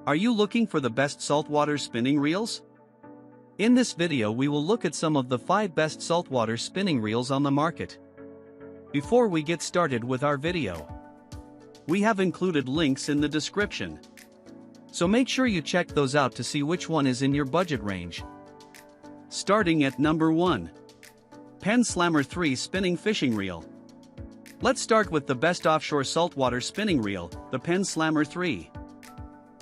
Are you looking for the best saltwater spinning reels? In this video we will look at some of the 5 best saltwater spinning reels on the market. Before we get started with our video, we have included links in the description. So make sure you check those out to see which one is in your budget range. Starting at number 1. PENN Slammer 3 Spinning Fishing Reel. Let's start with the best offshore saltwater spinning reel, the PENN Slammer 3.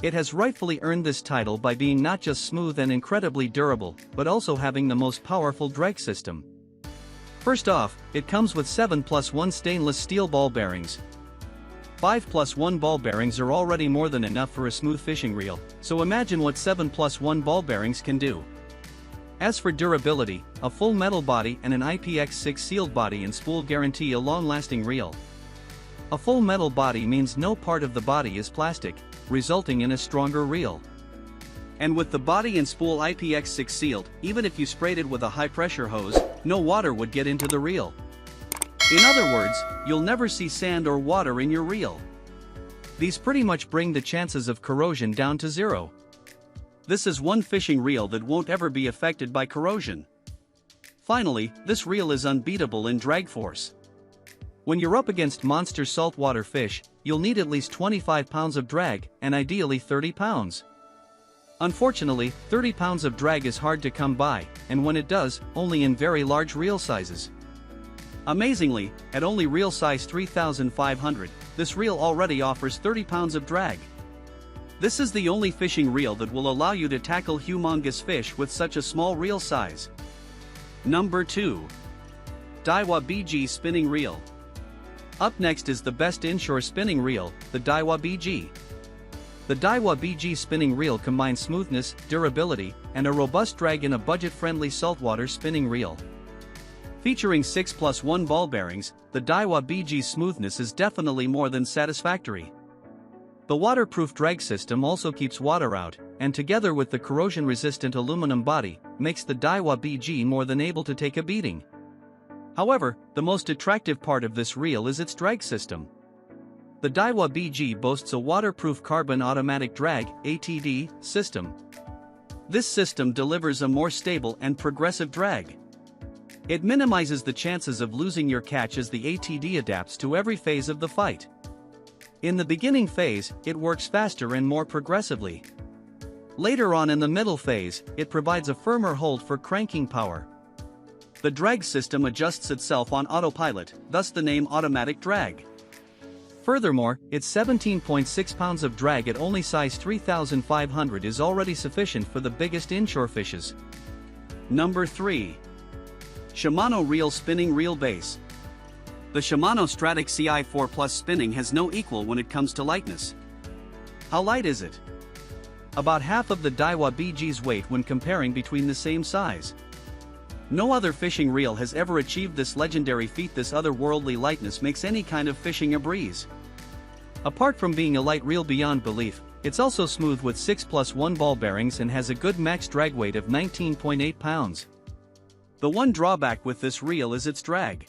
It has rightfully earned this title by being not just smooth and incredibly durable, but also having the most powerful drag system. First off, it comes with 7+1 stainless steel ball bearings. 5+1 ball bearings are already more than enough for a smooth fishing reel, so imagine what 7+1 ball bearings can do. As for durability, a full metal body and an IPX6 sealed body and spool guarantee a long-lasting reel. A full metal body means no part of the body is plastic, resulting in a stronger reel. And with the body and spool IPX6 sealed, even if you sprayed it with a high-pressure hose, no water would get into the reel. In other words, you'll never see sand or water in your reel. These pretty much bring the chances of corrosion down to zero. This is one fishing reel that won't ever be affected by corrosion. Finally, this reel is unbeatable in drag force. When you're up against monster saltwater fish, you'll need at least 25 pounds of drag, and ideally 30 pounds. Unfortunately, 30 pounds of drag is hard to come by, and when it does, only in very large reel sizes. Amazingly, at only reel size 3,500, this reel already offers 30 pounds of drag. This is the only fishing reel that will allow you to tackle humongous fish with such a small reel size. Number 2. Daiwa BG Spinning Reel. Up next is the best inshore spinning reel, the Daiwa BG. The Daiwa BG spinning reel combines smoothness, durability, and a robust drag in a budget-friendly saltwater spinning reel. Featuring 6+1 ball bearings, the Daiwa BG smoothness is definitely more than satisfactory. The waterproof drag system also keeps water out, and together with the corrosion-resistant aluminum body, makes the Daiwa BG more than able to take a beating. However, the most attractive part of this reel is its drag system. The Daiwa BG boasts a waterproof carbon automatic drag (ATD) system. This system delivers a more stable and progressive drag. It minimizes the chances of losing your catch as the ATD adapts to every phase of the fight. In the beginning phase, it works faster and more progressively. Later on in the middle phase, it provides a firmer hold for cranking power. The drag system adjusts itself on autopilot, thus the name automatic drag. Furthermore, its 17.6 pounds of drag at only size 3,500 is already sufficient for the biggest inshore fishes. Number 3. Shimano Reel Spinning Reel Base. The Shimano Stratic CI4 Plus spinning has no equal when it comes to lightness. How light is it? About half of the Daiwa BG's weight when comparing between the same size. No other fishing reel has ever achieved this legendary feat. This otherworldly lightness makes any kind of fishing a breeze. Apart from being a light reel beyond belief, it's also smooth with 6+1 ball bearings and has a good max drag weight of 19.8 pounds. The one drawback with this reel is its drag.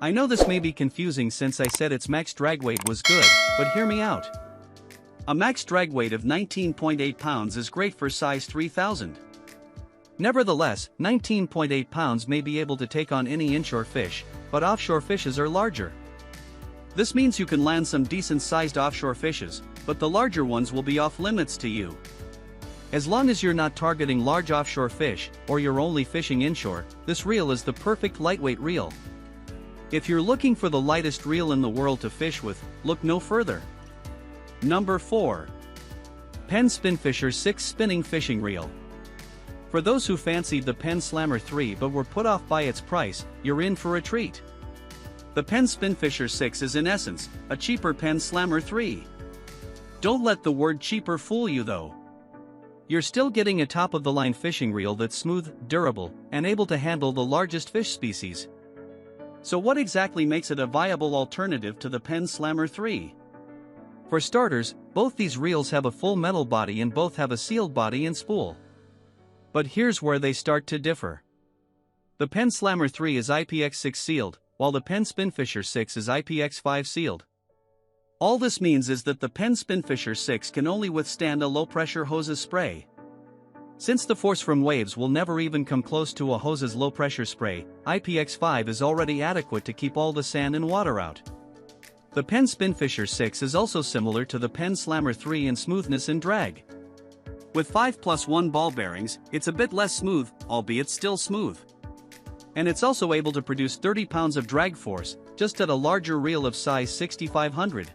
I know this may be confusing since I said its max drag weight was good, but hear me out. A max drag weight of 19.8 pounds is great for size 3000. Nevertheless, 19.8 pounds may be able to take on any inshore fish, but offshore fishes are larger. This means you can land some decent-sized offshore fishes, but the larger ones will be off limits to you. As long as you're not targeting large offshore fish, or you're only fishing inshore, this reel is the perfect lightweight reel. If you're looking for the lightest reel in the world to fish with, look no further. Number 4. PENN Spinfisher 6 Spinning Fishing Reel. For those who fancied the PENN Slammer 3 but were put off by its price, you're in for a treat. The PENN Spinfisher 6 is in essence, a cheaper PENN Slammer 3. Don't let the word cheaper fool you though. You're still getting a top-of-the-line fishing reel that's smooth, durable, and able to handle the largest fish species. So what exactly makes it a viable alternative to the PENN Slammer 3? For starters, both these reels have a full metal body and both have a sealed body and spool. But here's where they start to differ. The PENN Slammer 3 is IPX6 sealed, while the PENN Spinfisher 6 is IPX5 sealed. All this means is that the PENN Spinfisher 6 can only withstand a low-pressure hoses spray. Since the force from waves will never even come close to a hose's low-pressure spray, IPX5 is already adequate to keep all the sand and water out. The PENN Spinfisher 6 is also similar to the PENN Slammer 3 in smoothness and drag. With 5+1 ball bearings, it's a bit less smooth, albeit still smooth. And it's also able to produce 30 pounds of drag force, just at a larger reel of size 6500.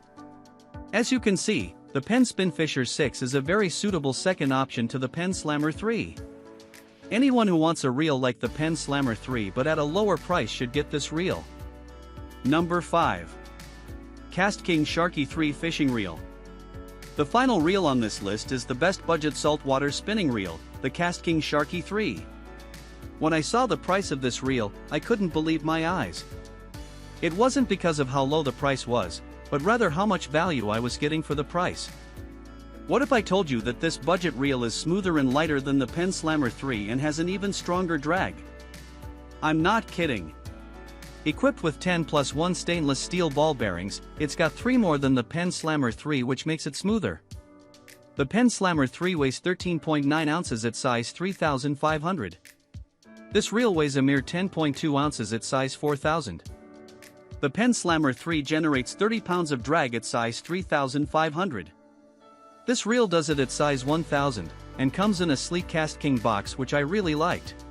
As you can see, the PENN Spinfisher 6 is a very suitable second option to the PENN Slammer 3. Anyone who wants a reel like the PENN Slammer 3 but at a lower price should get this reel. Number 5. KastKing Sharky 3 Fishing Reel. The final reel on this list is the best budget saltwater spinning reel, the KastKing Sharky 3. When I saw the price of this reel, I couldn't believe my eyes. It wasn't because of how low the price was, but rather how much value I was getting for the price. What if I told you that this budget reel is smoother and lighter than the PENN Slammer 3 and has an even stronger drag? I'm not kidding. Equipped with 10+1 stainless steel ball bearings, it's got 3 more than the PENN Slammer 3, which makes it smoother. The PENN Slammer 3 weighs 13.9 ounces at size 3500. This reel weighs a mere 10.2 ounces at size 4000. The PENN Slammer 3 generates 30 pounds of drag at size 3500. This reel does it at size 1000, and comes in a sleek KastKing box, which I really liked.